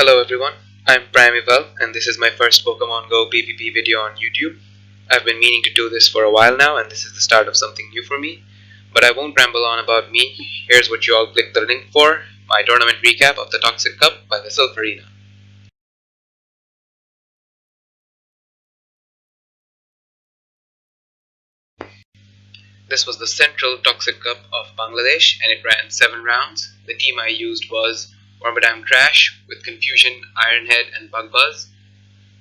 Hello everyone, I'm pRiimEvAL and this is my first Pokemon Go PvP video on YouTube. I've been meaning to do this for a while now and this is the start of something new for me. But I won't ramble on about me. Here's what you all click the link for, my tournament recap of the Toxic Cup by the Arena. This was the Central Toxic Cup of Bangladesh and it ran 7 rounds. The team I used was Wormadam Trash with Confusion, Ironhead and Bugbuzz,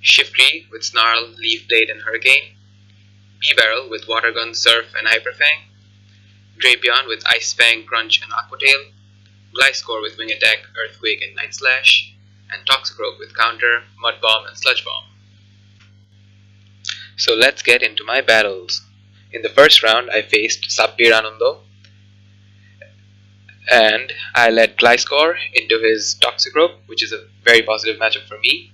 Shiftry with Snarl, Leaf Blade and Hurricane, pRiimEvAL with Water Gun, Surf and Hyperfang, Drapion with Ice Fang, Crunch and Aquatail, Gliscor with Wing Attack, Earthquake and Night Slash, and Toxicroak with Counter, Mud Bomb and Sludge Bomb. So let's get into my battles. In the first round I faced pRiimEvAL and I led Gliscor into his Toxicroak, which is a very positive matchup for me.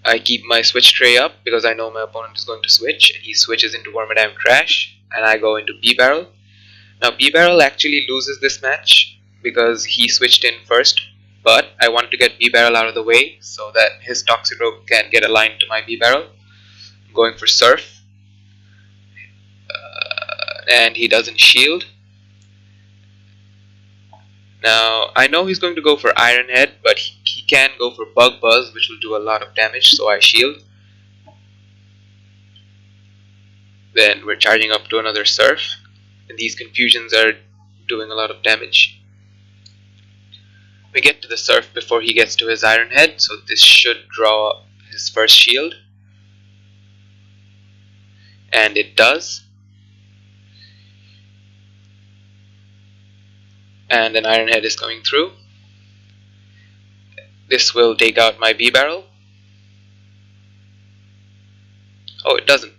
I keep my switch tray up because I know my opponent is going to switch, and he switches into Wormadam Trash, and I go into pRiimEvAL. Now pRiimEvAL actually loses this match because he switched in first, but I want to get pRiimEvAL out of the way so that his Toxicroak can get aligned to my pRiimEvAL. I'm going for Surf, and he doesn't shield. Now I know he's going to go for Ironhead, but he can go for Bug Buzz, which will do a lot of damage, so I shield. Then we're charging up to another Surf, and these confusions are doing a lot of damage. We get to the Surf before he gets to his Ironhead, so this should draw his first shield. And it does. And an Ironhead is coming through. This will take out my pRiimEvAL. Oh, it doesn't.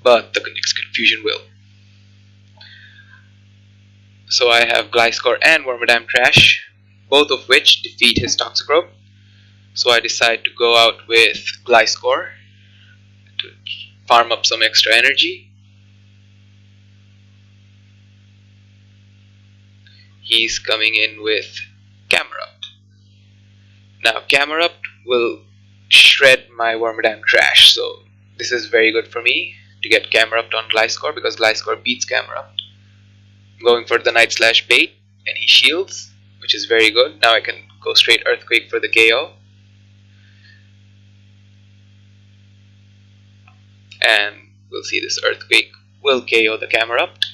But the next confusion will. So I have Gliscor and Wormadam Trash, both of which defeat his Toxicroak. So I decide to go out with Gliscor to farm up some extra energy. He's coming in with Camerupt. Now Camerupt will shred my Wormadam Trash, so this is very good for me to get Camerupt on Gliscor because Gliscor beats Camerupt. I'm going for the Night Slash bait and he shields, which is very good. Now I can go straight Earthquake for the KO. And we'll see this Earthquake will KO the Camerupt.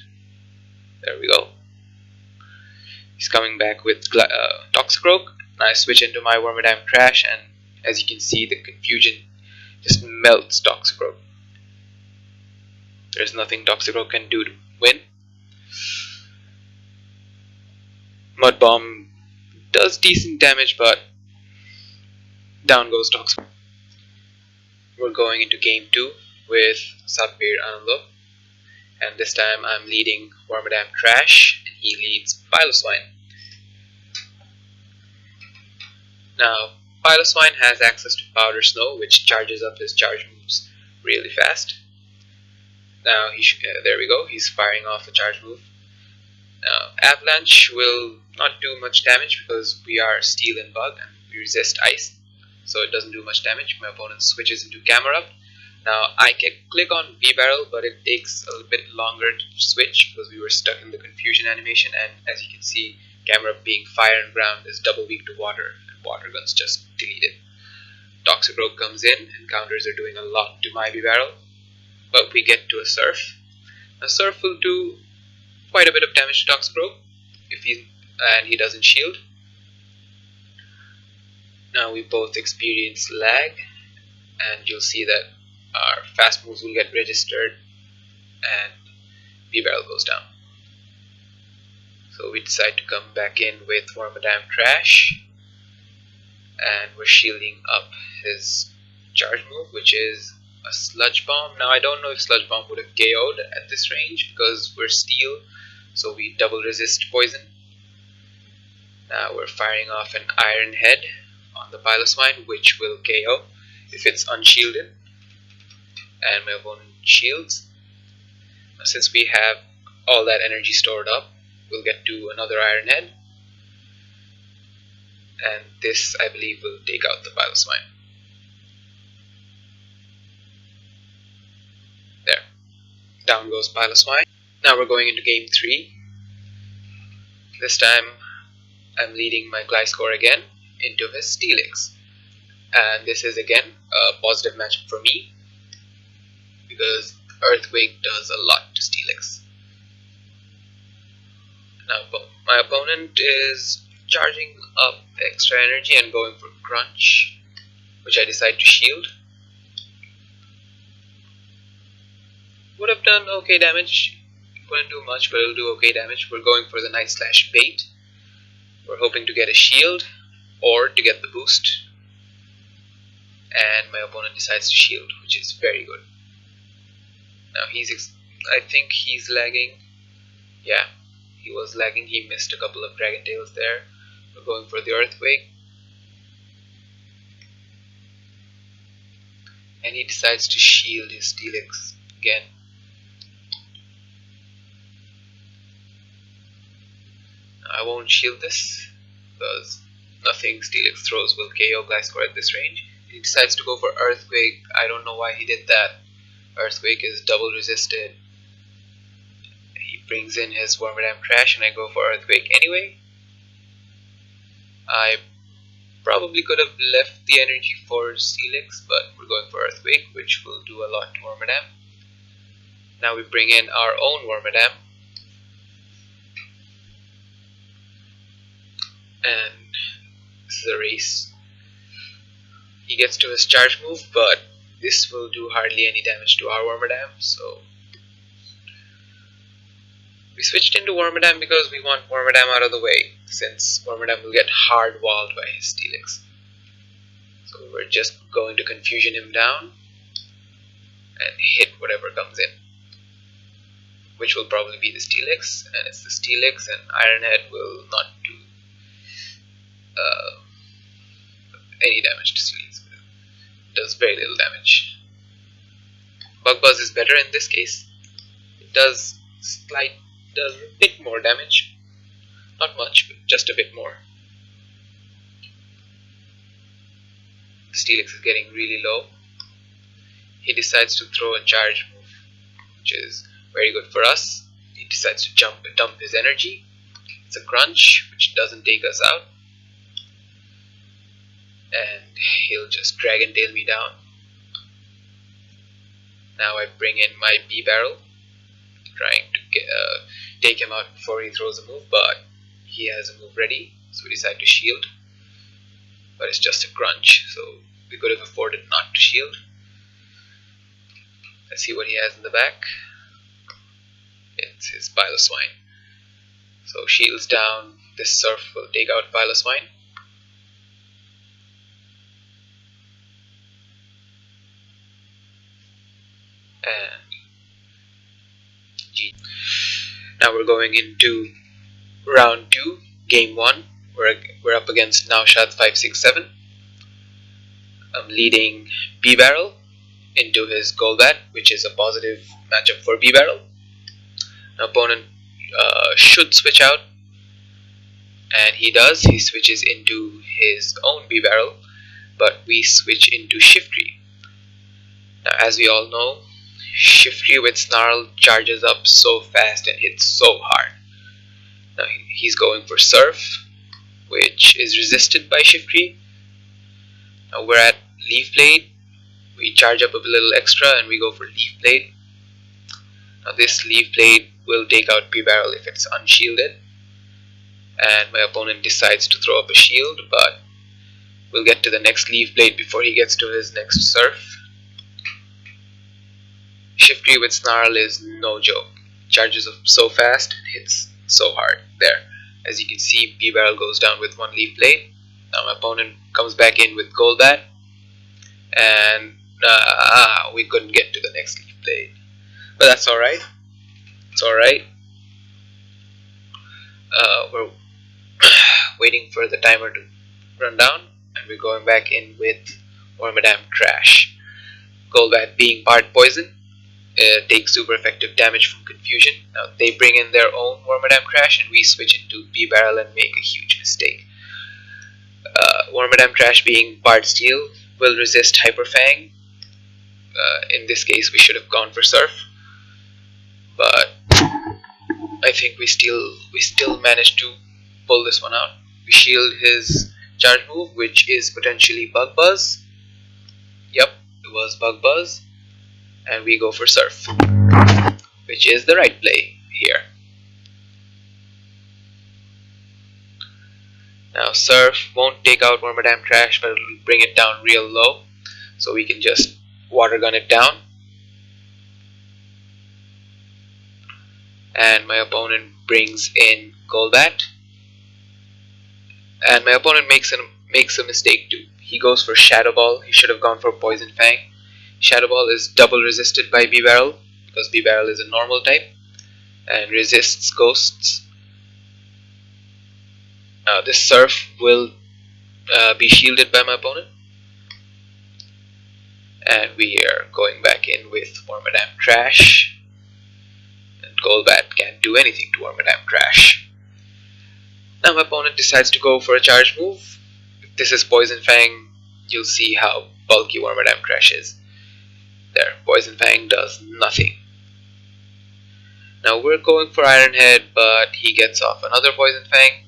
There we go. He's coming back with Toxicroak. I switch into my Wormadam Trash, and as you can see, the confusion just melts Toxicroak. There's nothing Toxicroak can do to win. Mud Bomb does decent damage, but down goes Toxicroak. We're going into game 2 with pRiimEvAL, and this time I'm leading Wormadam Trash and he leads Piloswine. Now Piloswine has access to Powder Snow, which charges up his charge moves really fast. Now there we go, he's firing off a charge move. Now Avalanche will not do much damage because we are Steel and Bug and we resist Ice, so it doesn't do much damage. My opponent switches into Camerupt. Now I can click on pRiimEvAL, but it takes a little bit longer to switch because we were stuck in the confusion animation, and as you can see, Camerupt being fire and ground is double weak to water, and water guns just delete it. Toxicroak comes in and counters are doing a lot to my pRiimEvAL, but we get to a Surf. A Surf will do quite a bit of damage to Toxicroak and he doesn't shield. Now we both experience lag, and you'll see that our fast moves will get registered and pRiimEvAL goes down. So we decide to come back in with Wormadam Trash, and we're shielding up his charge move, which is a Sludge Bomb. Now I don't know if Sludge Bomb would have KO'd at this range because we're Steel, so we double resist poison. Now we're firing off an Ironhead on the Piloswine, which will KO if it's unshielded, and my opponent shields. Now, since we have all that energy stored up, we'll get to another Ironhead. and this, I believe, will take out the Piloswine. There. Down goes Piloswine. Now we're going into game 3. This time I'm leading my Gliscor again into his Steelix. And this is again a positive matchup for me because Earthquake does a lot to Steelix. Now my opponent is charging up extra energy and going for Crunch, which I decide to shield. Would have done okay damage, couldn't do much, but it'll do okay damage. We're going for the Night Slash bait. We're hoping to get a shield or to get the boost, and my opponent decides to shield, which is very good. Now I think he's lagging. Yeah, he was lagging. He missed a couple of Dragon Tails there. We're going for the Earthquake, and he decides to shield his Steelix again. I won't shield this because nothing Steelix throws will KO Gliscor at this range. He decides to go for Earthquake. I don't know why he did that. Earthquake is double resisted. He brings in his Wormadam Crash and I go for Earthquake anyway. I probably could have left the energy for Steelix, but we're going for Earthquake, which will do a lot to Wormadam. Now we bring in our own Wormadam. And this is a race. He gets to his charge move, but this will do hardly any damage to our Wormadam, so we switched into Wormadam because we want Wormadam out of the way, since Wormadam will get hard walled by his Steelix. So we're just going to confusion him down and hit whatever comes in, which will probably be the Steelix, and it's the Steelix, and Iron Head will not do any damage to Steelix. It does very little damage. Bug Buzz is better in this case. It does a bit more damage. Not much, but just a bit more. Steelix is getting really low. He decides to throw a charge move, which is very good for us. He decides to dump his energy. It's a Crunch, which doesn't take us out. And he'll just Dragon Tail me down. Now I bring in my B-Barrel, trying to take him out before he throws a move, but he has a move ready, so we decide to shield. But it's just a Crunch, so we could have afforded not to shield. Let's see what he has in the back. It's his Piloswine. So shields down, this Surf will take out Piloswine. And G. Now we're going into round 2, game 1. We're up against Naushad 567. I'm leading B-Barrel into his Golbat, which is a positive matchup for B-Barrel. Opponent should switch out, and he does. He switches into his own B-Barrel, but we switch into Shiftry. Now, as we all know, Shiftry with Snarl charges up so fast and hits so hard. Now he's going for Surf, which is resisted by Shiftry. Now we're at Leaf Blade. We charge up a little extra and we go for Leaf Blade. Now this Leaf Blade will take out B-Barrel if it's unshielded. And my opponent decides to throw up a shield, but we'll get to the next Leaf Blade before he gets to his next Surf. Shiftry with Snarl is no joke. Charges up so fast and hits so hard. There. As you can see, B-Barrel goes down with one Leaf Blade. Now my opponent comes back in with Golbat. And we couldn't get to the next Leaf Blade. But that's alright. It's alright. We're waiting for the timer to run down. And we're going back in with Wormadam Crash. Golbat being part poison, takes super effective damage from confusion. Now they bring in their own Wormadam Crash and we switch into B-Barrel and make a huge mistake. Wormadam Trash being part steel will resist Hyper Fang. In this case we should have gone for Surf, but I think we still managed to pull this one out. We shield his charge move, which is potentially Bug Buzz. Yep, it was Bug Buzz, and we go for Surf, which is the right play here. Now Surf won't take out Wormadam Trash, but it'll bring it down real low, so we can just water gun it down. And my opponent brings in Golbat, and my opponent makes a mistake too. He goes for Shadow Ball. He should have gone for Poison Fang. Shadow Ball is double resisted by B-Barrel because B-Barrel is a normal type and resists ghosts. Now this Surf will be shielded by my opponent, and we are going back in with Wormadam Trash. And Golbat can't do anything to Wormadam Trash. Now my opponent decides to go for a charge move. If this is Poison Fang, you'll see how bulky Wormadam Trash is. There, Poison Fang does nothing. Now we're going for Iron Head, but he gets off another Poison Fang.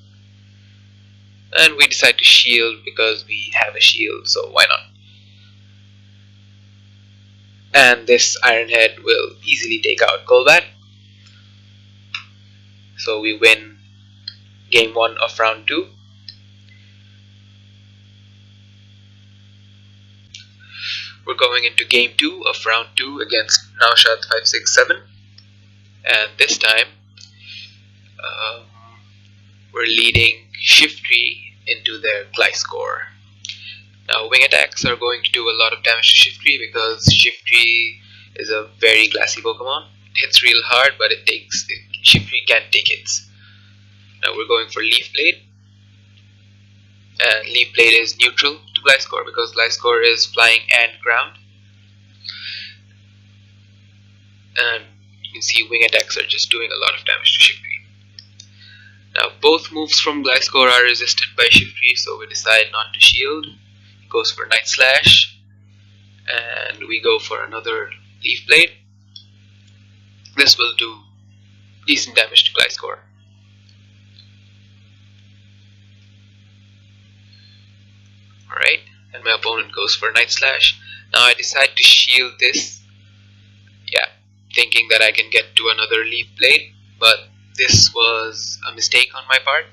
And we decide to shield because we have a shield, so why not? And this Iron Head will easily take out Golbat. So we win game 1 of round 2. We're going into game 2 of round 2 against Naushad567, and this time we're leading Shiftry into their Gliscor. Now wing attacks are going to do a lot of damage to Shiftry because Shiftry is a very glassy Pokemon. It hits real hard, but Shiftry can't take hits. Now we're going for Leaf Blade, and Leaf Blade is neutral to Gliscor because Gliscor is flying and ground. And you can see wing attacks are just doing a lot of damage to Shiftry. Now both moves from Gliscor are resisted by Shiftry, so we decide not to shield. He goes for Night Slash, and we go for another Leaf Blade. This will do decent damage to Gliscor. Alright, and my opponent goes for Night Slash. Now I decide to shield this, thinking that I can get to another Leaf Blade, but this was a mistake on my part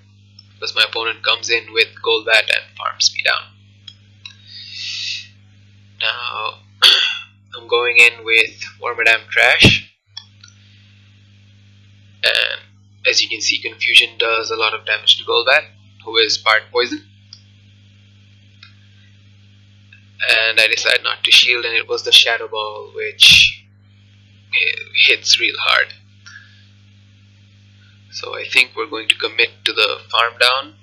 because my opponent comes in with Golbat and farms me down. Now I'm going in with Wormadam Trash, and as you can see, Confusion does a lot of damage to Golbat, who is part poison. And I decide not to shield, and it was the Shadow Ball which hits real hard. So I think we're going to commit to the farm down,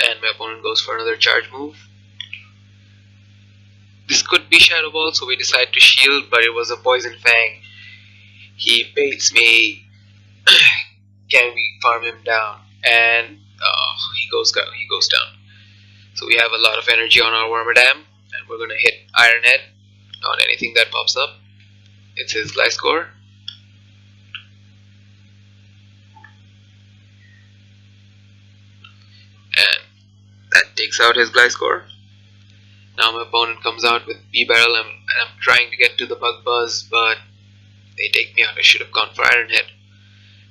and my opponent goes for another charge move. This could be Shadow Ball, so we decide to shield, but it was a Poison Fang. He baits me. Can we farm him down? And he goes down. So we have a lot of energy on our Wormadam, and we're going to hit Iron Head on anything that pops up. It's his Gliscor. And that takes out his Gliscor. Now my opponent comes out with B-Barrel, and I'm trying to get to the Bug Buzz, but they take me out. I should have gone for Iron Head.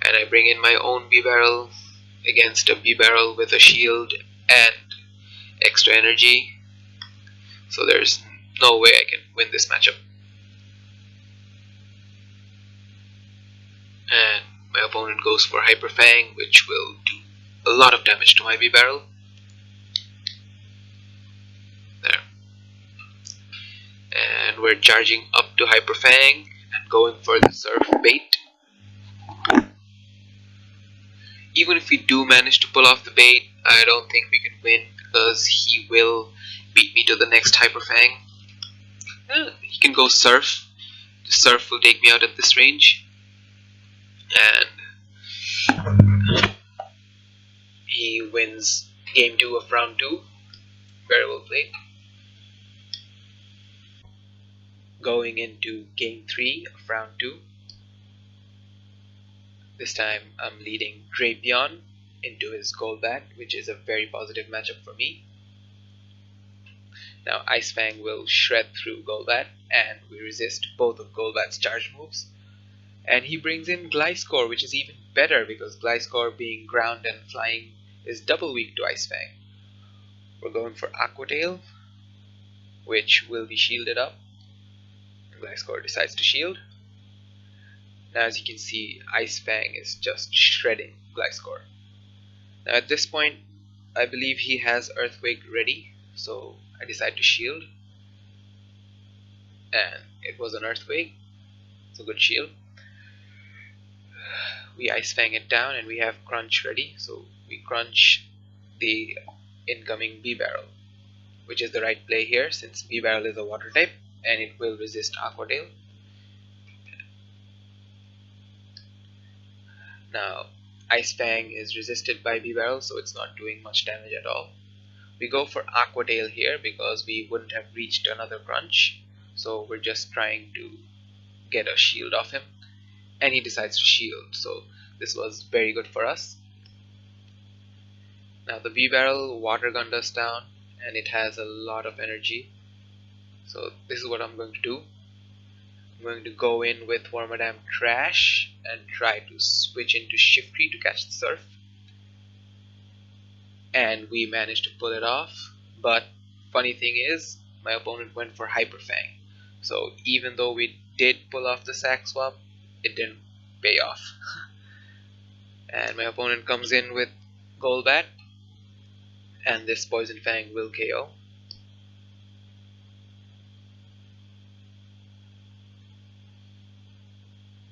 And I bring in my own B-Barrel against a B-Barrel with a shield and extra energy. So there's no way I can win this matchup. And my opponent goes for Hyper Fang, which will do a lot of damage to my B-Barrel. There. And we're charging up to Hyper Fang and going for the Surf bait. Even if we do manage to pull off the bait, I don't think we can win because he will beat me to the next Hyper Fang. He can go Surf. The Surf will take me out at this range. And he wins game 2 of round 2. Very well played. Going into game 3 of round 2. This time I'm leading Drapion into his Golbat, which is a very positive matchup for me. Now Ice Fang will shred through Golbat, and we resist both of Golbat's charge moves. And he brings in Gliscor, which is even better because Gliscor, being ground and flying, is double weak to Ice Fang. We're going for Aqua Tail, which will be shielded up. Gliscor decides to shield. Now as you can see, Ice Fang is just shredding Gliscor. Now at this point, I believe he has Earthquake ready, so I decide to shield. And it was an Earthquake, so good shield. We Ice Fang it down and we have Crunch ready, so we crunch the incoming B-Barrel, which is the right play here since B-Barrel is a water type and it will resist Aqua Tail. Now Ice Fang is resisted by B-Barrel, so it's not doing much damage at all. We go for Aqua Tail here because we wouldn't have reached another crunch, so we're just trying to get a shield off him, and he decides to shield, so this was very good for us. Now the B-Barrel water gunned us down and it has a lot of energy, so this is what I'm going to do. I'm going to go in with Wormadam Trash and try to switch into Shiftry to catch the Surf, and we managed to pull it off. But funny thing is, my opponent went for Hyper Fang, so even though we did pull off the sack swap, it didn't pay off. And my opponent comes in with Golbat, and this Poison Fang will KO.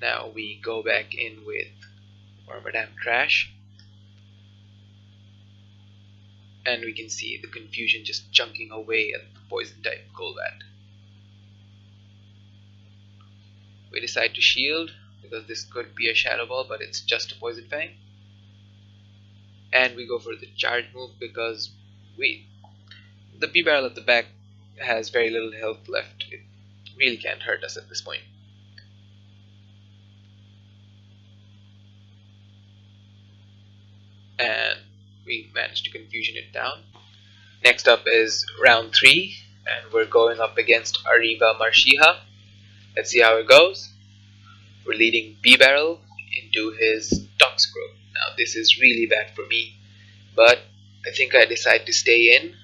Now we go back in with Wormadam Trash, and we can see the confusion just chunking away at the poison type Golbat. We decide to shield because this could be a Shadow Ball, but it's just a Poison Fang. And we go for the charge move because the B-Barrel at the back has very little health left. It really can't hurt us at this point. And we managed to confusion it down. Next up is round 3, and we're going up against Ariva Marshiha. Let's see how it goes. We're leading B-Barrel into his Toxicroak. Now this is really bad for me, but I think I decide to stay in.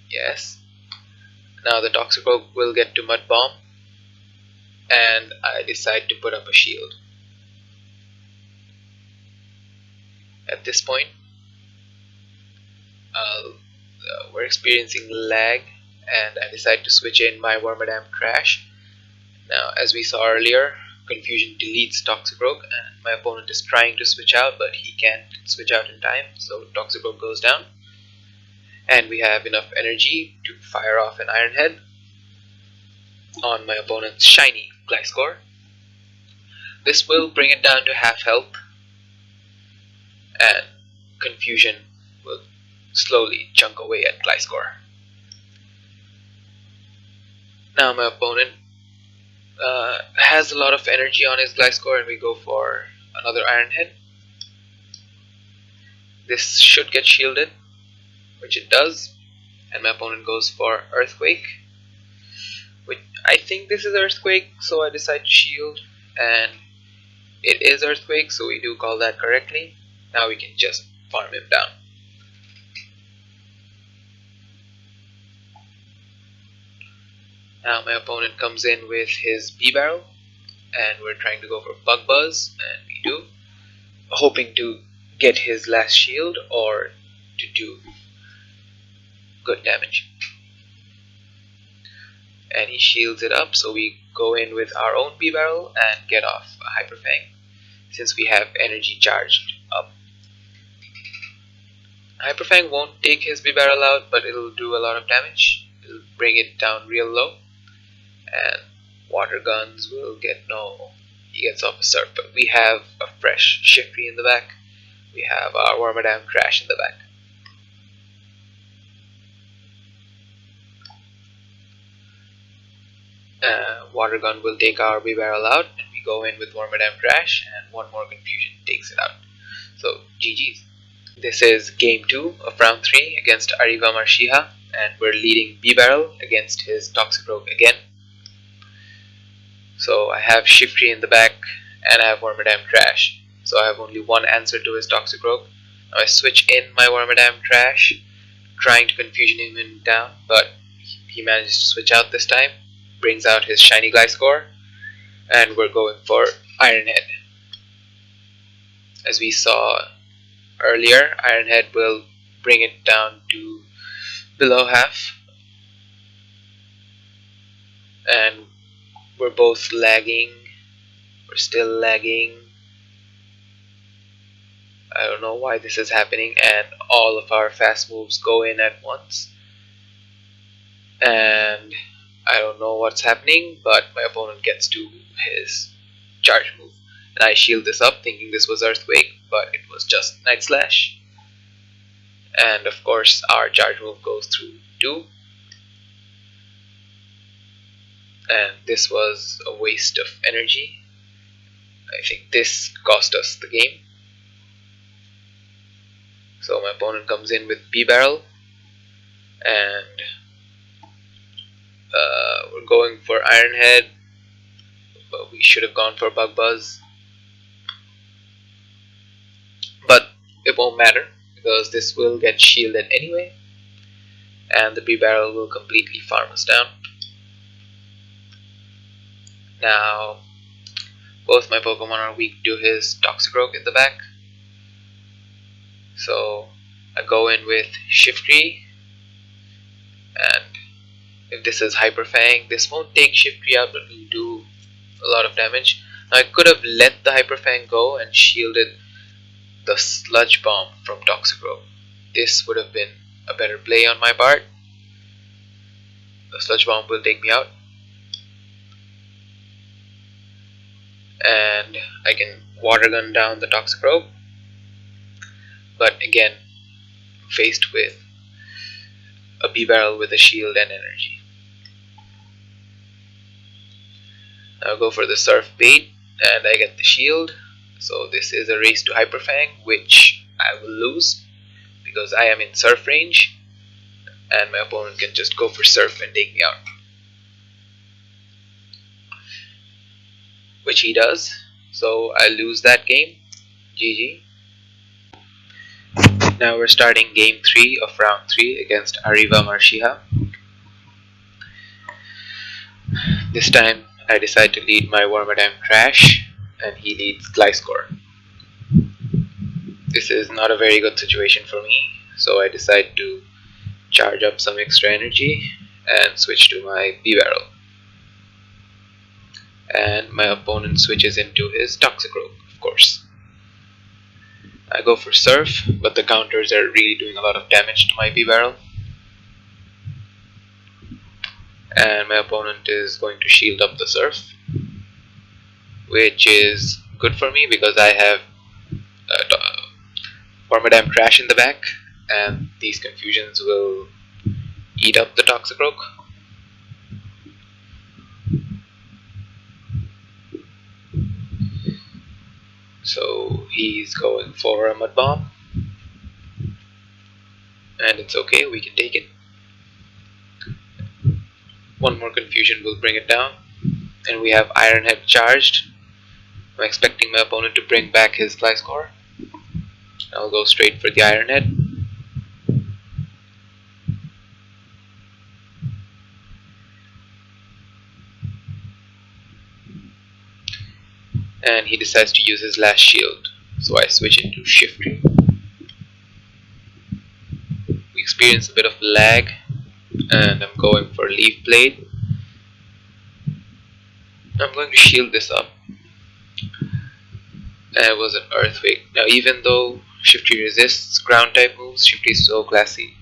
Yes. Now the Toxicroak will get to Mud Bomb, and I decide to put up a shield. At this point, we're experiencing lag, and I decide to switch in my Wormadam Trash. Now, as we saw earlier, Confusion deletes Toxicroak, and my opponent is trying to switch out, but he can't switch out in time, so Toxicroak goes down. And we have enough energy to fire off an Iron Head on my opponent's shiny Gliscor. This will bring it down to half health, and Confusion will slowly chunk away at Gliscor. Now my opponent has a lot of energy on his Gliscor, and we go for another Iron Head. This should get shielded, which it does, and my opponent goes for Earthquake. Which I think this is Earthquake, so I decide to shield, and it is Earthquake, so we do call that correctly. Now we can just farm him down. Now my opponent comes in with his B-Barrel, and we're trying to go for Bug Buzz, and we do, hoping to get his last shield or to do good damage. And he shields it up, so we go in with our own B-Barrel and get off a Hyper Fang, since we have energy charged up. Hyper Fang won't take his B-Barrel out, but it'll do a lot of damage. It'll bring it down real low, and Water Guns will get he gets off a Surf, but we have a fresh Shiftry in the back. We have our Wormadam Trash in the back. Water gun will take our B barrel out, and we go in with Wormadam Crash, and one more confusion takes it out. So GG's. This is game 2 of round 3 against Ariva Marshiha, and we're leading B barrel against his Toxic Rogue again. So I have Shiftry in the back, and I have Wormadam Trash. So I have only one answer to his Toxic Rogue. Now I switch in my Wormadam Trash, trying to confusion him down, but he manages to switch out this time, brings out his shiny Gliscor, and we're going for Iron Head. As we saw earlier, Iron Head will bring it down to below half, and we're both lagging. We're still lagging. I don't know why this is happening, and all of our fast moves go in at once. And I don't know what's happening, but my opponent gets to his charge move. And I shield this up thinking this was Earthquake, but it was just Night Slash. And of course our charge move goes through 2. And this was a waste of energy. I think this cost us the game. So my opponent comes in with B barrel, and we're going for Iron Head, but we should have gone for Bug Buzz. But it won't matter, because this will get shielded anyway, and the B barrel will completely farm us down. Now, both my Pokemon are weak to his Toxic Rogue in the back, so I go in with Shiftry, and if this is Hyper Fang, this won't take Shiftry out, but will do a lot of damage. Now I could have let the Hyper Fang go and shielded the Sludge Bomb from Toxic Rogue. This would have been a better play on my part. The Sludge Bomb will take me out, and I can Water Gun down the Toxic Rogue. But again, faced with a B barrel with a shield and energy. Now go for the Surf Bait, and I get the shield. So this is a race to Hyper Fang, which I will lose because I am in Surf range, and my opponent can just go for Surf and take me out, which he does. So I lose that game. GG. Now we're starting game 3 of round 3 against Ariva Marshiha. This time I decide to lead my Wormadam Trash, and he leads Gliscor. This is not a very good situation for me, so I decide to charge up some extra energy and switch to my B barrel. And my opponent switches into his Toxic Rogue, of course. I go for Surf, but the counters are really doing a lot of damage to my B barrel. And my opponent is going to shield up the Surf, which is good for me because I have Wormadam Trash in the back, and these confusions will eat up the Toxic Rogue. So he's going for a Mud Bomb, and it's okay, we can take it. One more confusion will bring it down, and we have Iron Head charged. I'm expecting my opponent to bring back his Gliscor. I'll go straight for the Iron Head. And he decides to use his last shield, so I switch into Shiftry. We experience a bit of lag, and I'm going for Leaf Blade. I'm going to shield this up, and it was an Earthquake. Now even though Shiftry resists ground type moves, Shiftry is so classy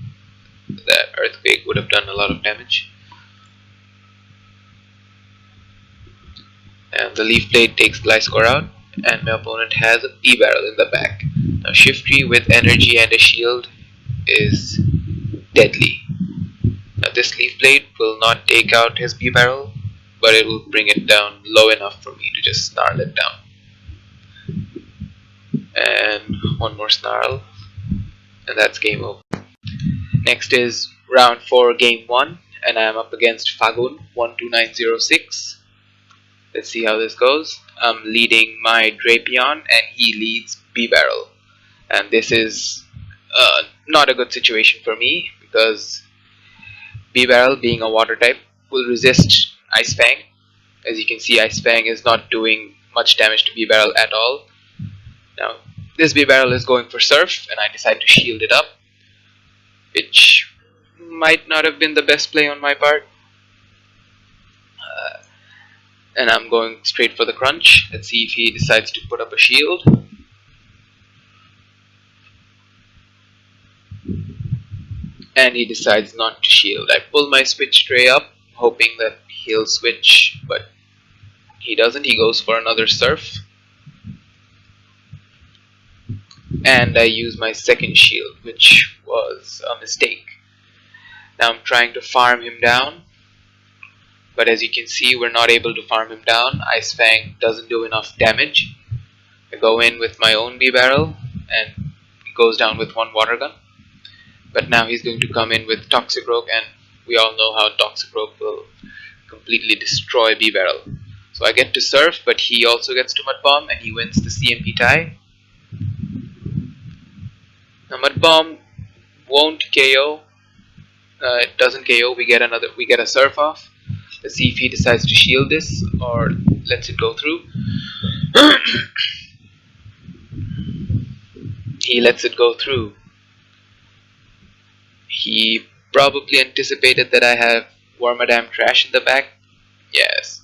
that Earthquake would have done a lot of damage. And the Leaf Blade takes Gliscor out, and my opponent has a B barrel in the back. Now Shiftry with energy and a shield is deadly. Now this Leaf Blade will not take out his B barrel, but it will bring it down low enough for me to just snarl it down. And one more snarl, and that's game over. Next is round 4, game 1, and I am up against Fagun 12906. Let's see how this goes. I'm leading my Drapion, and he leads B-Barrel. And this is not a good situation for me, because B-Barrel, being a water type, will resist Ice Fang. As you can see, Ice Fang is not doing much damage to B-Barrel at all. Now, this B-Barrel is going for Surf, and I decide to shield it up, which might not have been the best play on my part. And I'm going straight for the Crunch. Let's see if he decides to put up a shield. And he decides not to shield. I pull my switch tray up, hoping that he'll switch, but he doesn't. He goes for another Surf. And I use my second shield, which was a mistake. Now I'm trying to farm him down, but as you can see, we're not able to farm him down. Ice Fang doesn't do enough damage. I go in with my own B-Barrel, and he goes down with one water gun. But now he's going to come in with Toxicroak, and we all know how Toxicroak will completely destroy B-Barrel. So I get to Surf, but he also gets to Mud Bomb, and he wins the CMP tie. Now Mud Bomb won't KO. It doesn't KO. We get a Surf off. Let's see if he decides to shield this or lets it go through. He lets it go through. He probably anticipated that I have Wormadam Trash in the back. Yes.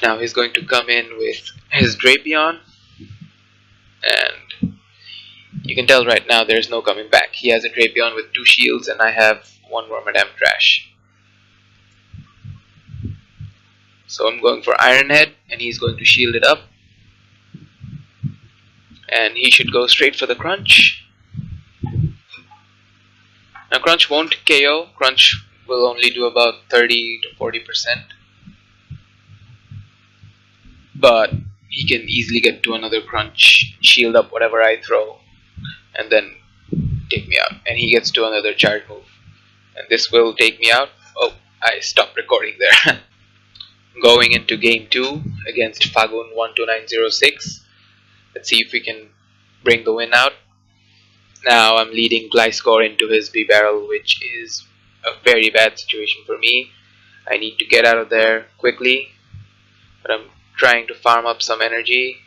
Now he's going to come in with his Drapion, and you can tell right now there's no coming back. He has a Drapion with 2 shields, and I have 1 Wormadam Trash. So I'm going for Iron Head, and he's going to shield it up. And he should go straight for the Crunch. Now Crunch won't KO. Crunch will only do about 30 to 40%. But he can easily get to another Crunch, shield up whatever I throw, and then take me out. And he gets to another charge move. And this will take me out. Oh, I stopped recording there. Going into game 2 against Fagun 12906. Let's see if we can bring the win out. Now I'm leading Gliscor into his B-Barrel, which is a very bad situation for me. I need to get out of there quickly, but I'm trying to farm up some energy.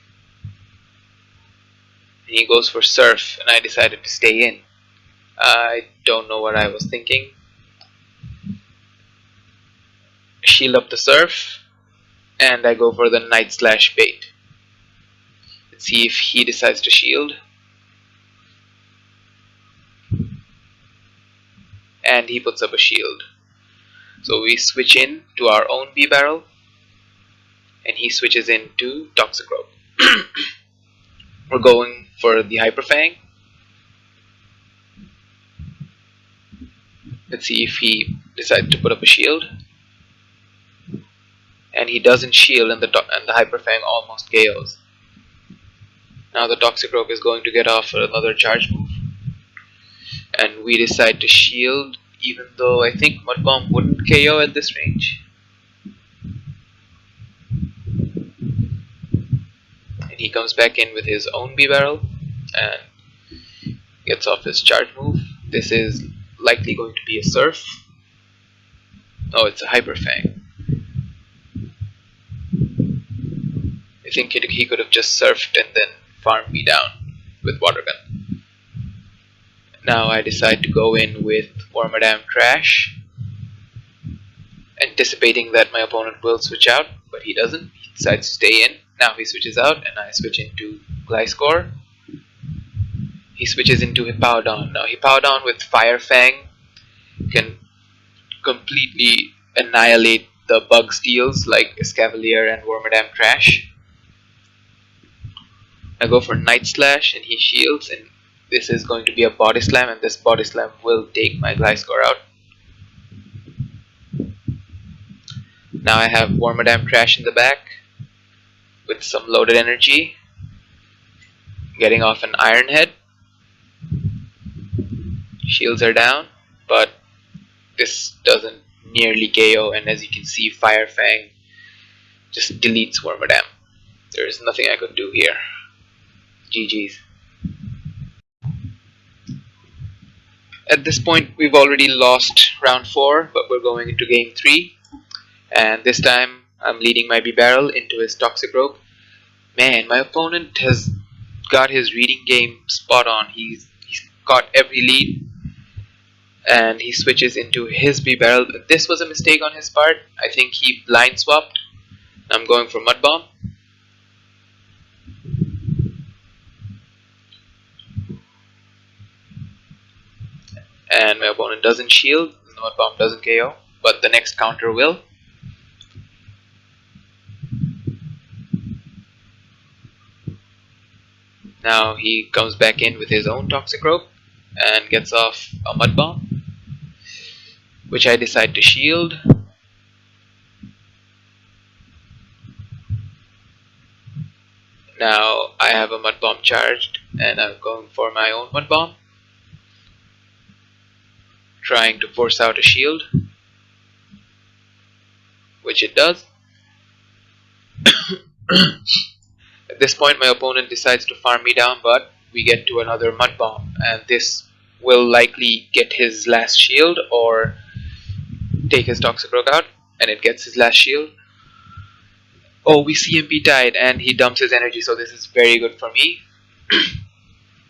And he goes for Surf, and I decided to stay in. I don't know what I was thinking. Shield up the Surf, and I go for the Night Slash bait. Let's see if he decides to shield. And he puts up a shield. So we switch in to our own B-Barrel, and he switches into Toxicroak. We're going for the Hyper Fang. Let's see if he decides to put up a shield. And he doesn't shield, and the Hyper Fang almost KOs. Now the Toxicroak is going to get off for another charge move. And we decide to shield, even though I think Mud Bomb wouldn't KO at this range. And he comes back in with his own B-Barrel and gets off his charge move. This is likely going to be a Surf. Oh, it's a Hyper Fang. I think he could have just surfed and then farmed me down with Water Gun. Now I decide to go in with Wormadam Trash, anticipating that my opponent will switch out, but he doesn't. He decides to stay in. Now he switches out, and I switch into Gliscor. He switches into Hippowdon. Now Hippowdon with Fire Fang can completely annihilate the bug steals like Escavalier and Wormadam Trash. I go for Night Slash, and he shields, and this is going to be a Body Slam, and this Body Slam will take my Gliscor out. Now I have Wormadam Trash in the back with some loaded energy, getting off an Iron Head. Shields are down, but this doesn't nearly KO, and as you can see, Fire Fang just deletes Wormadam. There is nothing I could do here. GG's. At this point, we've already lost round 4, but we're going into game 3. And this time, I'm leading my B-Barrel into his Toxic Rogue. Man, my opponent has got his reading game spot on. He's got every lead, and he switches into his B-Barrel. This was a mistake on his part. I think he blind swapped. I'm going for Mud Bomb. And my opponent doesn't shield. The Mud Bomb doesn't KO, but the next counter will. Now he comes back in with his own Toxic Rope and gets off a Mud Bomb, which I decide to shield. Now I have a Mud Bomb charged, and I'm going for my own Mud Bomb, trying to force out a shield, which it does. At this point, my opponent decides to farm me down, but we get to another Mud Bomb, and this will likely get his last shield or take his Toxic Rogue out, and it gets his last shield. Oh, we CMP tied, and he dumps his energy, so this is very good for me.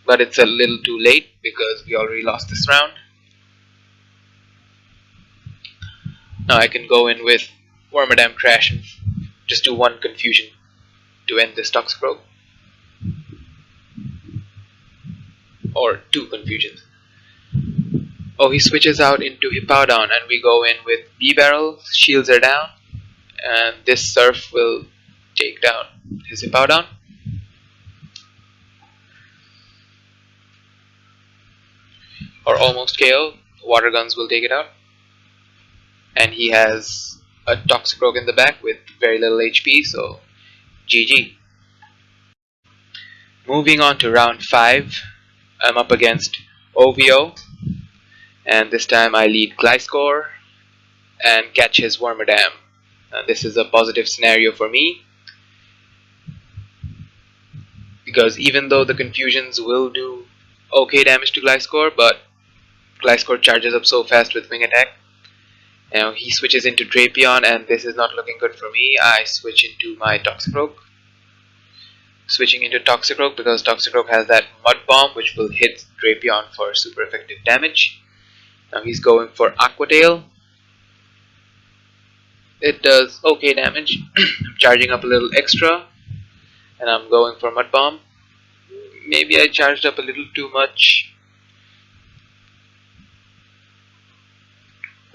But it's a little too late because we already lost this round. Now I can go in with Wormadam Crash and just do one confusion to end this Toxic Rogue. Or two confusions. Oh, he switches out into Hippowdon, and we go in with B-Barrel, shields are down, and this Surf will take down his Hippowdon. Or almost KO. Water Guns will take it out. And he has a Toxic Rogue in the back with very little HP, so GG. Moving on to round 5, I'm up against OVO, and this time I lead Gliscor and catch his Wormadam. This is a positive scenario for me, because even though the confusions will do okay damage to Gliscor, but Gliscor charges up so fast with Wing Attack. Now he switches into Drapion, and this is not looking good for me. I switch into my Toxic Rogue. Switching into Toxic Rogue because Toxic Rogue has that Mud Bomb which will hit Drapion for super effective damage. Now he's going for Aqua Tail. It does okay damage. I'm charging up a little extra, and I'm going for Mud Bomb. Maybe I charged up a little too much.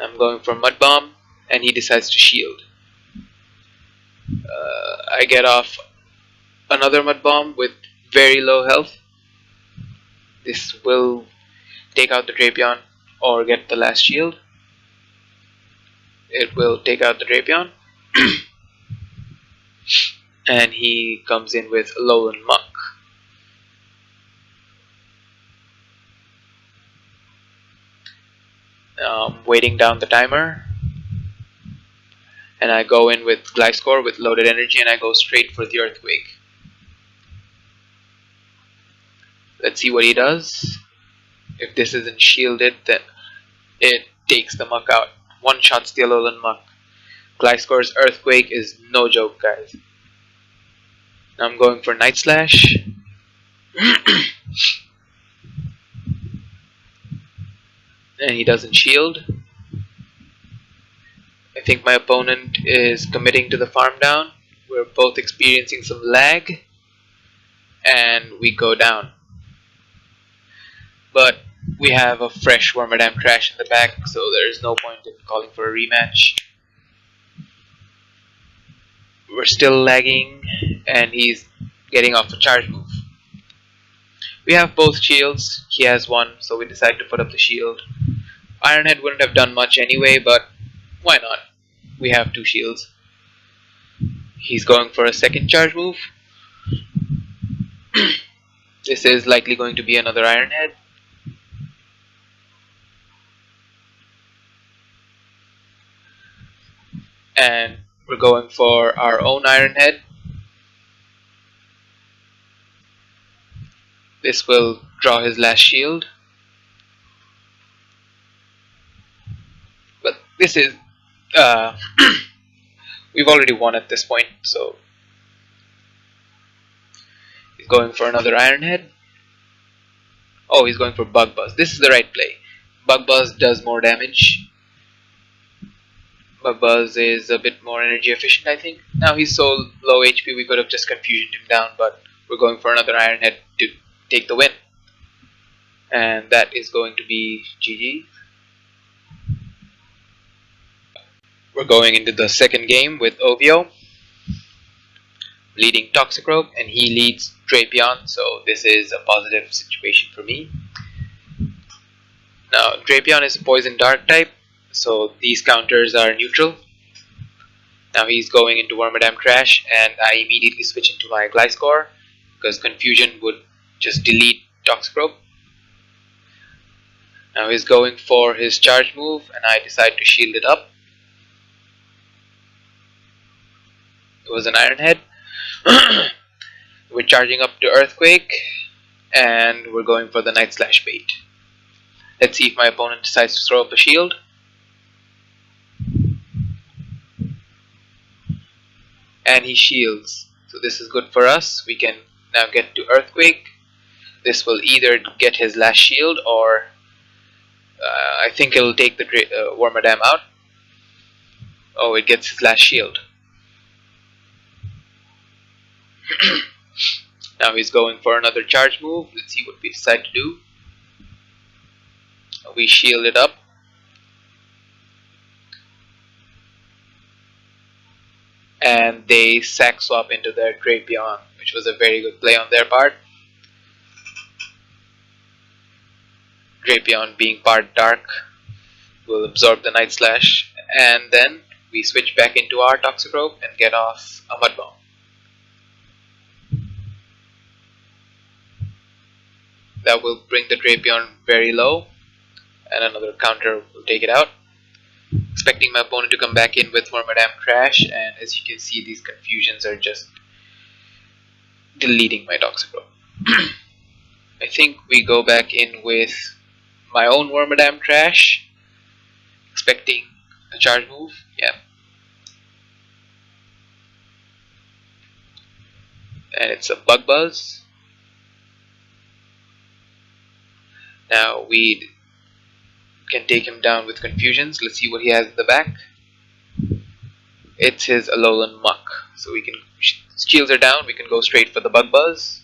I'm going for Mud Bomb, and he decides to shield. I get off another Mud Bomb with very low health. This will take out the Drapion or get the last shield. It will take out the Drapion. And he comes in with Lowland Muck. Now I'm waiting down the timer, and I go in with Gliscor with loaded energy, and I go straight for the Earthquake. Let's see what he does. If this isn't shielded, then it takes the Muck out. One shot steal Lowland Muck. Gliscor's Earthquake is no joke, guys. Now I'm going for Night Slash. And he doesn't shield. I think my opponent is committing to the farm down. We're both experiencing some lag, and we go down. But we have a fresh Wormadam Crash in the back, so there's no point in calling for a rematch. We're still lagging, and he's getting off a charge move. We have both shields. He has one, so we decide to put up the shield. Ironhead wouldn't have done much anyway, but why not? We have two shields. He's going for a second charge move. This is likely going to be another Iron Head. And we're going for our own Iron Head. This will draw his last shield. But this is... we've already won at this point, so... He's going for another Iron Head. Oh, he's going for Bug Buzz. This is the right play. Bug Buzz does more damage. Bug Buzz is a bit more energy efficient, I think. Now he's so low HP we could have just confusioned him down, but we're going for another Iron Head to take the win. And that is going to be GG. We're going into the second game with Ovio leading Toxicroak, and he leads Drapion, so this is a positive situation for me. Now, Drapion is a Poison Dark type, so these counters are neutral. Now he's going into Wormadam Trash, and I immediately switch into my Gliscor, because Confusion would just delete Toxicroak. Now he's going for his charge move, and I decide to shield it up. It was an Iron Head. We're charging up to Earthquake, and we're going for the Night Slash bait. Let's see if my opponent decides to throw up a shield. And he shields. So this is good for us. We can now get to Earthquake. This will either get his last shield, or I think it'll take the Wormadam out. Oh, it gets his last shield. Now he's going for another charge move. Let's see what we decide to do. We shield it up. And they sack swap into their Drapion, which was a very good play on their part. Drapion, being part dark, will absorb the Night Slash, and then we switch back into our Toxicroak and get off a Mud Bomb. That will bring the Drapion very low, and another counter will take it out. Expecting my opponent to come back in with Wormadam Trash, and as you can see, these confusions are just deleting my Toxicroak. I think we go back in with my own Wormadam Trash, expecting a charge move. Yeah. And it's a Bug Buzz. Now we can take him down with confusions. Let's see what he has in the back. It's his Alolan Muck. So we can, shields are down, we can go straight for the Bug Buzz.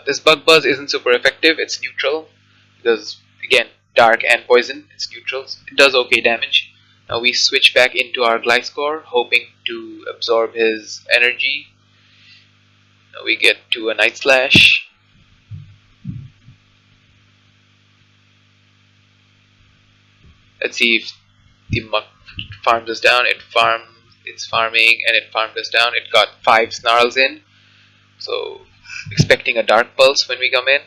This Bug Buzz isn't super effective, it's neutral. Because, again, dark and poison, it's neutral. It does okay damage. Now we switch back into our Gliscor, hoping to absorb his energy. Now we get to a Night Slash. Let's see if the Muck farms us down. It's farming, and it farmed us down. It got 5 Snarls in. So, expecting a Dark Pulse when we come in.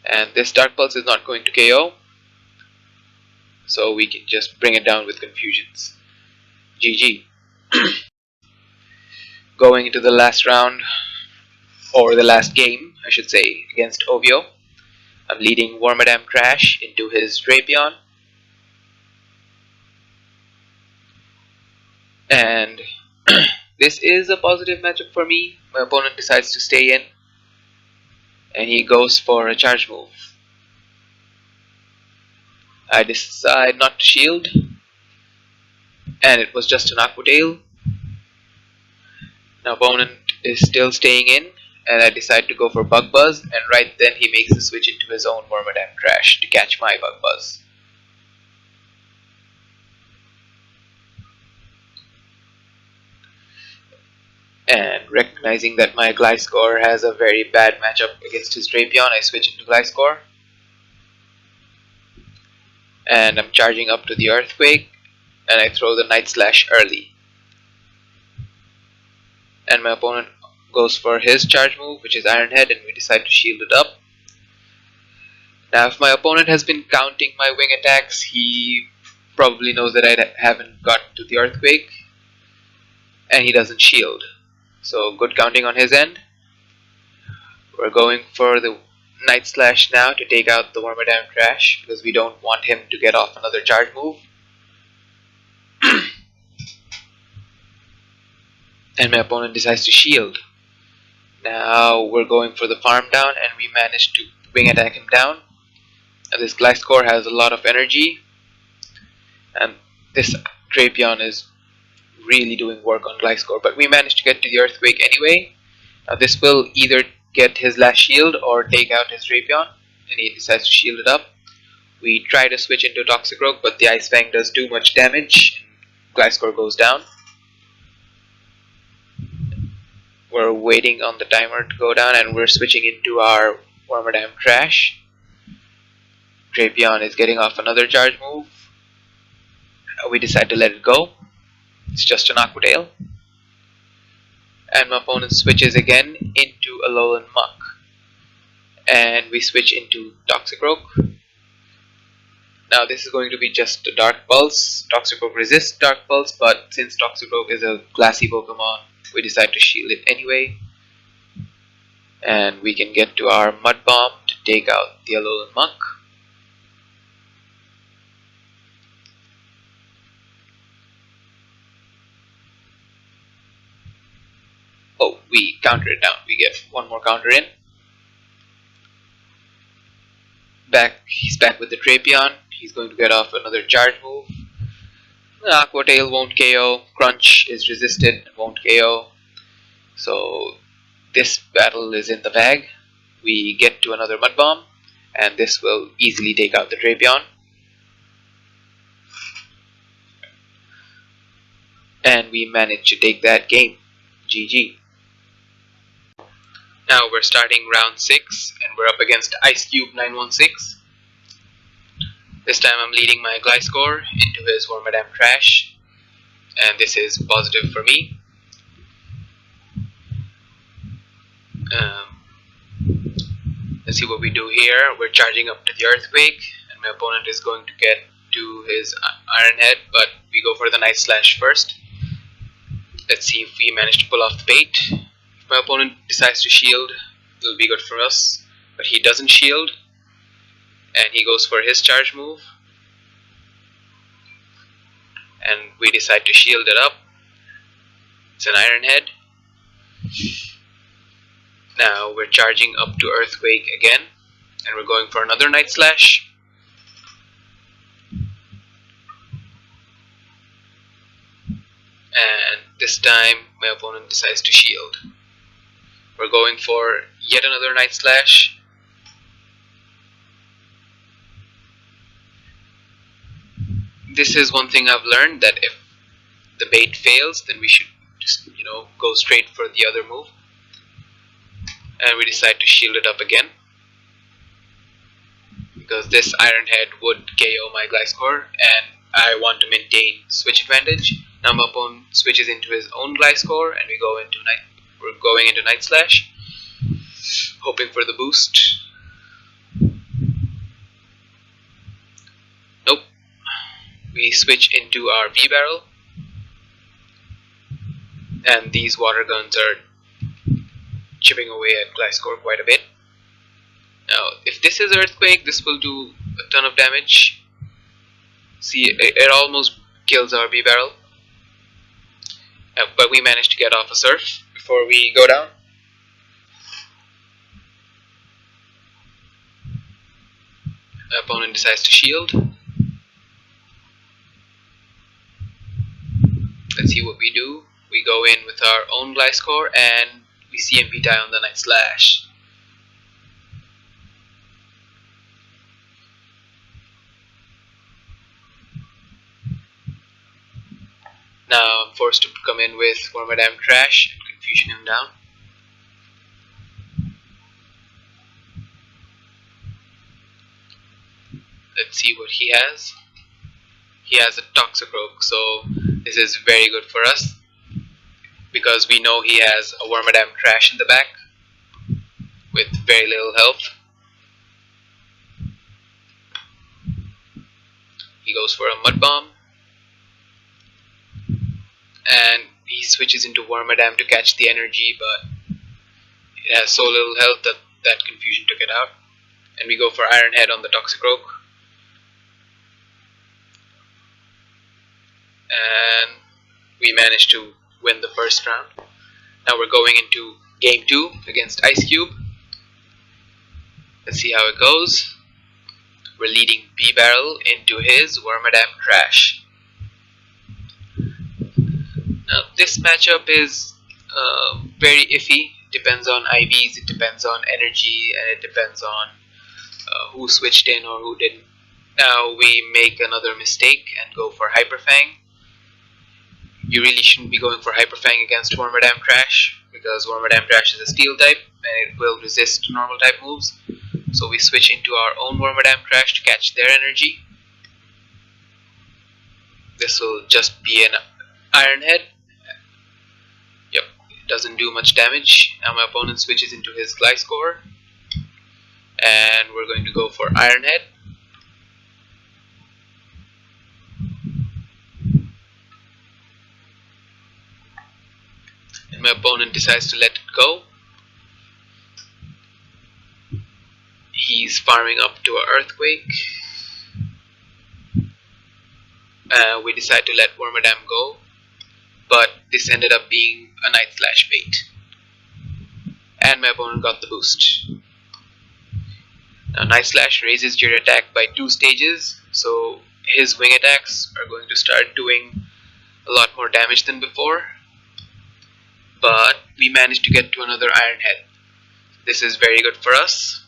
And this Dark Pulse is not going to KO. So we can just bring it down with confusions. GG. Going into the last round, or the last game, I should say, against Ovio. I'm leading Wormadam Trash into his Drapion. And this is a positive matchup for me. My opponent decides to stay in, and he goes for a charge move. I decide not to shield, and it was just an Aqua Tail. Now opponent is still staying in, and I decide to go for Bug Buzz, and right then he makes the switch into his own Wormadam Trash to catch my Bug Buzz. And recognizing that my Gliscor has a very bad matchup against his Drapion, I switch into Gliscor. and I'm charging up to the Earthquake, and I throw the Night Slash early. And my opponent goes for his charge move, which is Iron Head, and we decide to shield it up. Now, if my opponent has been counting my wing attacks, he probably knows that I haven't gotten to the Earthquake, and he doesn't shield. So, good counting on his end. We're going for the Night Slash now to take out the Wormadam Trash, because we don't want him to get off another charge move. And my opponent decides to shield. Now we're going for the farm down, and we manage to wing attack him down. And this Gliscor has a lot of energy, and this Drapion is really doing work on Gliscor, but we managed to get to the Earthquake anyway. Now this will either get his last shield or take out his Drapion, and he decides to shield it up. We try to switch into Toxicroak, but the Ice Fang does too much damage, and Gliscor goes down. We're waiting on the timer to go down, and we're switching into our Wormadam Trash. Drapion is getting off another charge move. We decide to let it go. It's just an Aqua Tail. And my opponent switches again into Alolan Muck. And we switch into Toxicroak. Now this is going to be just a Dark Pulse. Toxicroak resists Dark Pulse, but since Toxicroak is a glassy Pokemon, we decide to shield it anyway. And we can get to our Mud Bomb to take out the Alolan Muck. Oh, we counter it down. We get one more counter in. He's back with the Drapion. He's going to get off another charge move. The Aqua Tail won't KO. Crunch is resisted, won't KO. So this battle is in the bag. We get to another Mud Bomb, and this will easily take out the Drapion. And we manage to take that game. GG. Now we're starting round 6, and we're up against Ice Cube 916. This time I'm leading my Gliscor into his Wormadam Trash, and this is positive for me. Let's see what we do here. We're charging up to the Earthquake, and my opponent is going to get to his Iron Head, but we go for the Night Slash first. Let's see if we manage to pull off the bait. If my opponent decides to shield, it'll be good for us, but he doesn't shield, and he goes for his charge move, and we decide to shield it up. It's an Iron Head. Now we're charging up to Earthquake again, and we're going for another Night Slash. And this time my opponent decides to shield. We're going for yet another Night Slash. This is one thing I've learned, that if the bait fails, then we should just, go straight for the other move. And we decide to shield it up again, because this Iron Head would KO my Gliscor, and I want to maintain switch advantage. Now my opponent switches into his own Gliscor, and we're going into Night Slash, hoping for the boost. Nope. We switch into our V-Barrel, and these water guns are chipping away at Gliscor quite a bit. Now, if this is Earthquake, this will do a ton of damage. See, it almost kills our V-Barrel. But we managed to get off a Surf before we go down. My opponent decides to shield. Let's see what we do. We go in with our own Gliscor, and we CMP die on the Night Slash. Now I'm forced to come in with Wormadam Trash and Confusion him down. Let's see what he has. He has a Toxicroak, so this is very good for us because we know he has a Wormadam Trash in the back with very little health. He goes for a Mud Bomb and he switches into Wormadam to catch the energy, but it has so little health that that confusion took it out. And we go for Iron Head on the Toxicroak. And we managed to win the first round. Now we're going into game 2 against Ice Cube. Let's see how it goes. We're leading B-Barrel into his Wormadam Trash. Now this matchup is very iffy. It depends on IVs, it depends on energy, and it depends on who switched in or who didn't. Now we make another mistake and go for Hyper Fang. You really shouldn't be going for Hyper Fang against Wormadam Trash because Wormadam Trash is a steel type and it will resist normal type moves. So we switch into our own Wormadam Trash to catch their energy. This will just be an Iron Head. Yep, it doesn't do much damage. Now my opponent switches into his Gliscor and we're going to go for Iron Head. And my opponent decides to let it go. He's farming up to an Earthquake. We decide to let Wormadam go, but this ended up being a Night Slash bait. And my opponent got the boost. Now Night Slash raises your attack by 2 stages, so his wing attacks are going to start doing a lot more damage than before. But we managed to get to another Iron Head. This is very good for us.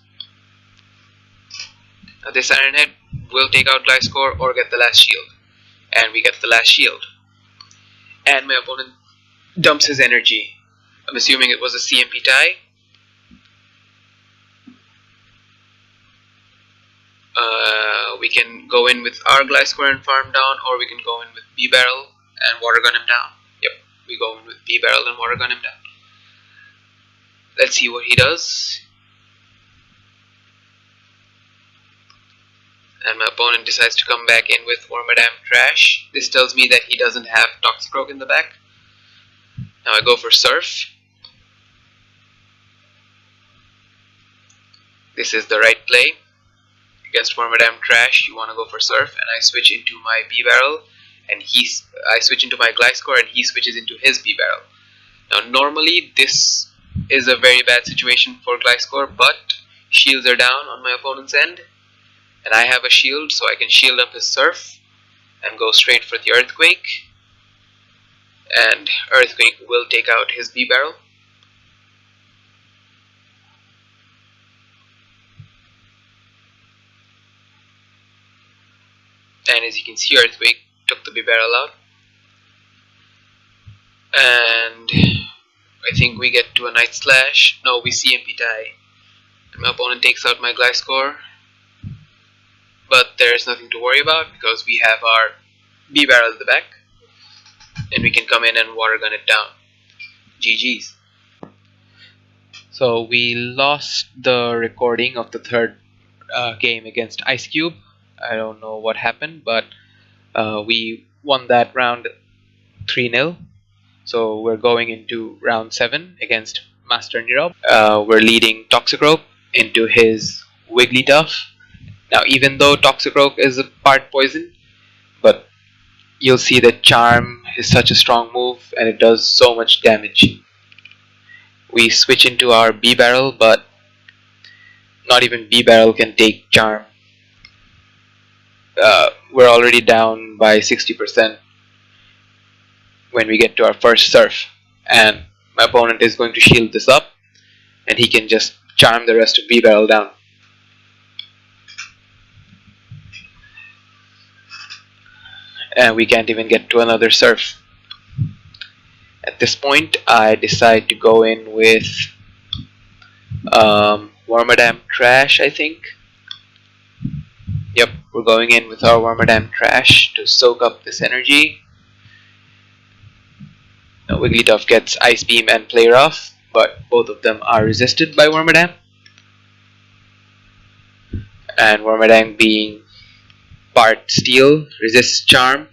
Now this Iron Head will take out Gliscor or get the last shield. And we get the last shield. And my opponent dumps his energy. I'm assuming it was a CMP tie. We can go in with our Gliscor and farm down, or we can go in with B-Barrel and water gun him down. Yep, we go in with B-Barrel and water gun him down. Let's see what he does. And my opponent decides to come back in with Wormadam Trash. This tells me that he doesn't have Toxicroak in the back. Now I go for Surf. This is the right play. Against Wormadam Trash, you want to go for Surf, and I switch into my B-Barrel, and I switch into my Gliscor, and he switches into his B-Barrel. Now normally this is a very bad situation for Gliscor, but shields are down on my opponent's end, and I have a shield, so I can shield up his Surf and go straight for the Earthquake, and Earthquake will take out his B-Barrel. And as you can see, Earthquake took the B-Barrel out. And I think we get to a Night Slash. No, we CMP tie. And my opponent takes out my Gliscor. But there's nothing to worry about because we have our B-Barrel at the back. And we can come in and water gun it down. GG's. So we lost the recording of the third game against Ice Cube. I don't know what happened, but we won that round 3-0. So we're going into round 7 against Master Nirab. We're leading Toxicroak into his Wigglytuff. Now even though Toxicroak is a part poison, but you'll see that Charm is such a strong move and it does so much damage. We switch into our B-Barrel, but not even B-Barrel can take Charm. We're already down by 60% when we get to our first Surf, and my opponent is going to shield this up and he can just charm the rest of B-Barrel down. And we can't even get to another Surf. At this point I decide to go in with Wormadam Trash, I think. Yep, We're going in with our Wormadam Trash to soak up this energy. Now Wigglytuff gets Ice Beam and Play Rough, but both of them are resisted by Wormadam. And Wormadam, being part Steel, resists Charm.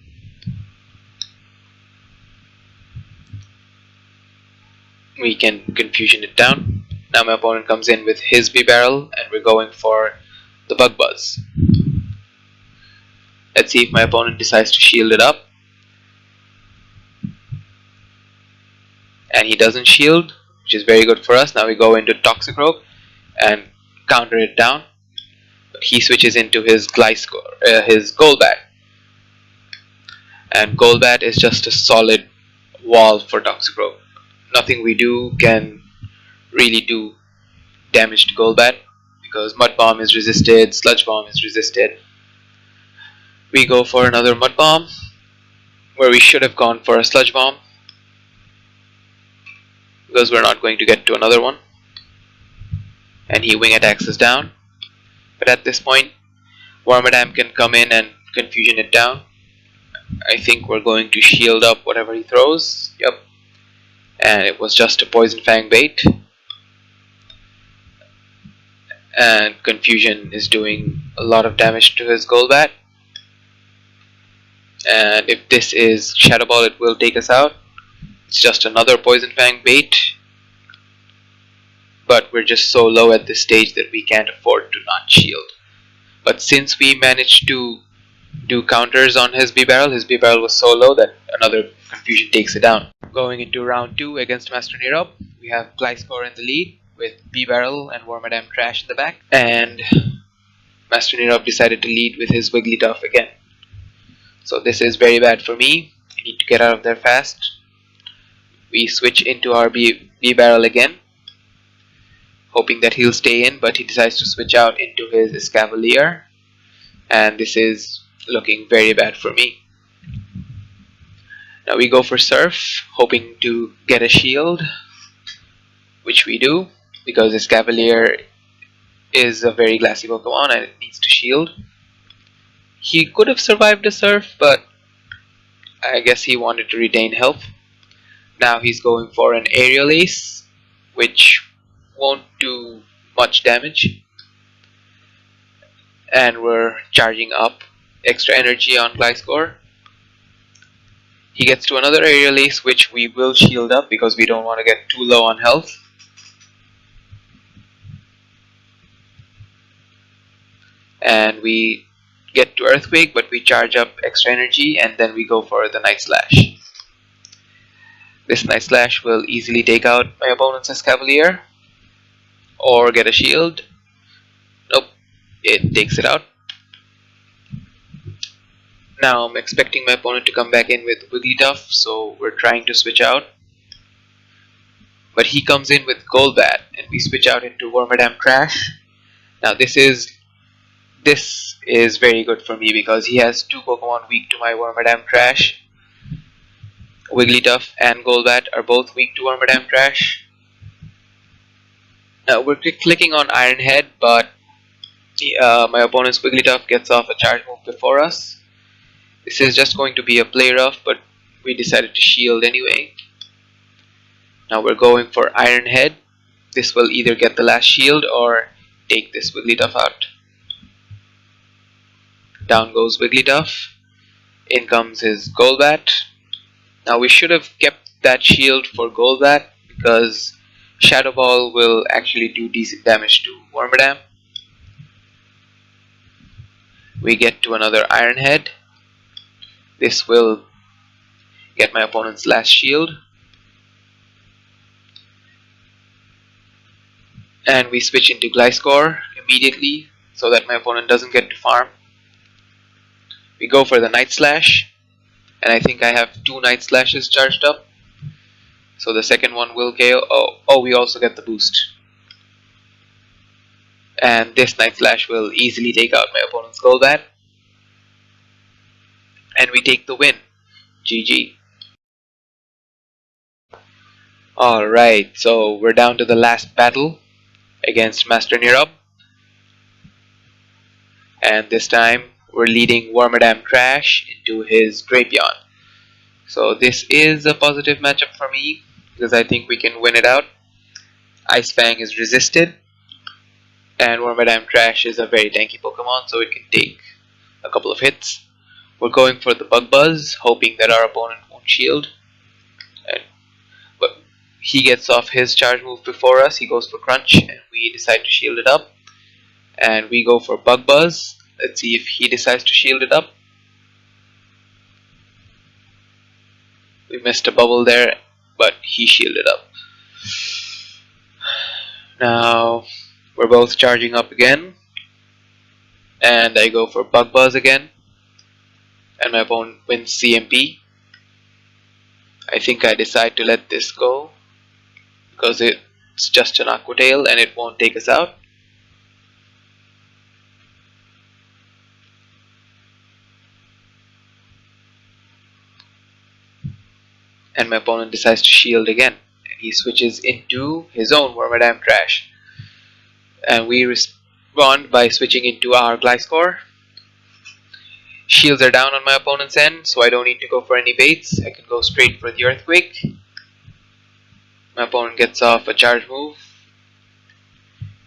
We can Confusion it down. Now my opponent comes in with his B-Barrel, and we're going for the Bug Buzz. Let's see if my opponent decides to shield it up. And he doesn't shield, which is very good for us. Now we go into Toxicroak and counter it down. But he switches into his his Golbat. And Golbat is just a solid wall for Toxicroak. Nothing we do can really do damage to Golbat because Mud Bomb is resisted, Sludge Bomb is resisted. We go for another Mud Bomb where we should have gone for a Sludge Bomb because we're not going to get to another one. And he Wing Attacks us down. But at this point, Wormadam can come in and Confusion it down. I think we're going to shield up whatever he throws. Yep. And it was just a Poison Fang bait. And Confusion is doing a lot of damage to his Golbat. And if this is Shadow Ball, it will take us out. It's just another Poison Fang bait. But we're just so low at this stage that we can't afford to not shield. But since we managed to do counters on his B-Barrel was so low that another Confusion takes it down. Going into round 2 against Master Nirab, we have Gliscor in the lead with B-Barrel and Wormadam Trash in the back. And Master Nirab decided to lead with his Wigglytuff again. So this is very bad for me. I need to get out of there fast. We switch into our B-Barrel again, hoping that he'll stay in, but he decides to switch out into his Escavalier, and this is looking very bad for me. Now we go for Surf, hoping to get a shield, which we do, because Escavalier is a very glassy Pokemon and it needs to shield. He could have survived a Surf, but I guess he wanted to retain health. Now he's going for an Aerial Ace, which won't do much damage. And we're charging up extra energy on Gliscor. He gets to another Aerial Ace, which we will shield up because we don't want to get too low on health. And we get to Earthquake, but we charge up extra energy, and then we go for the Night Slash. This Night Slash will easily take out my opponent's Escavalier or get a shield. Nope, it takes it out. Now I'm expecting my opponent to come back in with Wigglytuff, so we're trying to switch out. But he comes in with Golbat, and we switch out into Wormadam Trash. Now this is very good for me because he has 2 Pokemon weak to my Wormadam Trash. Wigglytuff and Golbat are both weak to Wormadam Trash. Now we're clicking on Iron Head, but my opponent's Wigglytuff gets off a charge move before us. This is just going to be a Play Rough, but we decided to shield anyway. Now we're going for Iron Head. This will either get the last shield or take this Wigglytuff out. Down goes Wigglytuff. In comes his Golbat. Now we should have kept that shield for Golbat because Shadow Ball will actually do decent damage to Wormadam. We get to another Iron Head. This will get my opponent's last shield. And we switch into Gliscor immediately so that my opponent doesn't get to farm. We go for the Night Slash, and I think I have 2 Night Slashes charged up. So the second one will KO. Oh, we also get the boost. And this Night Slash will easily take out my opponent's Golbat. And we take the win. GG. Alright, so we're down to the last battle against Master Nirab. And this time we're leading Wormadam Crash into his Drapion. So this is a positive matchup for me because I think we can win it out. Ice Fang is resisted, and Wormadam Crash is a very tanky Pokemon, so it can take a couple of hits. We're going for the Bug Buzz, hoping that our opponent won't shield. But he gets off his charge move before us. He goes for Crunch, and we decide to shield it up. And we go for Bug Buzz. Let's see if he decides to shield it up. We missed a bubble there, but he shielded up. Now we're both charging up again, and I go for Bug Buzz again, and my opponent wins CMP. I think I decide to let this go because it's just an Aqua Tail and it won't take us out. And my opponent decides to shield again, and he switches into his own Wormadam Crash. And we respond by switching into our Gliscor. Shields are down on my opponent's end, so I don't need to go for any baits. I can go straight for the Earthquake. My opponent gets off a charge move,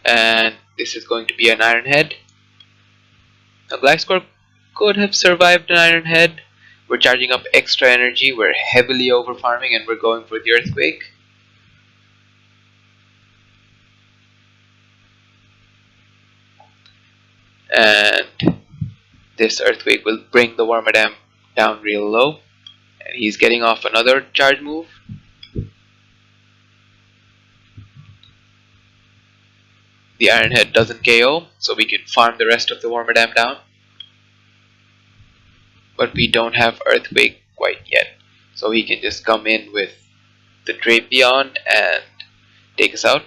and this is going to be an Iron Head. Now Gliscor could have survived an Iron Head. We're charging up extra energy, we're heavily over farming, and we're going for the Earthquake. And this Earthquake will bring the Wormadam down real low. And he's getting off another charge move. The Iron Head doesn't KO, so we can farm the rest of the Wormadam down. But we don't have Earthquake quite yet, so he can just come in with the Drapion and take us out.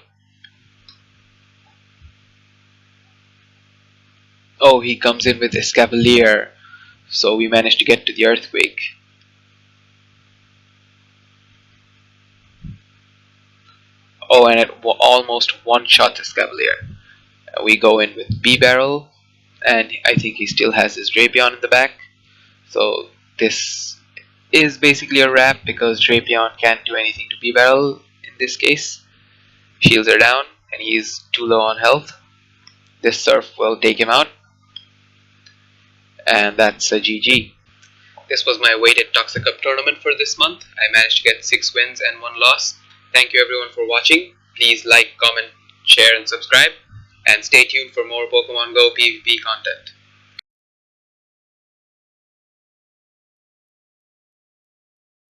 Oh, he comes in with Escavalier, so we managed to get to the Earthquake. Oh, and it almost one-shot Escavalier. We go in with B-Barrel, and I think he still has his Drapion in the back. So this is basically a wrap because Drapion can't do anything to B-Barrel in this case. Shields are down, and he's too low on health. This Surf will take him out, and that's a GG. This was my weighted Toxic Cup tournament for this month. I managed to get 6 wins and 1 loss. Thank you everyone for watching. Please like, comment, share and subscribe. And stay tuned for more Pokemon Go PvP content.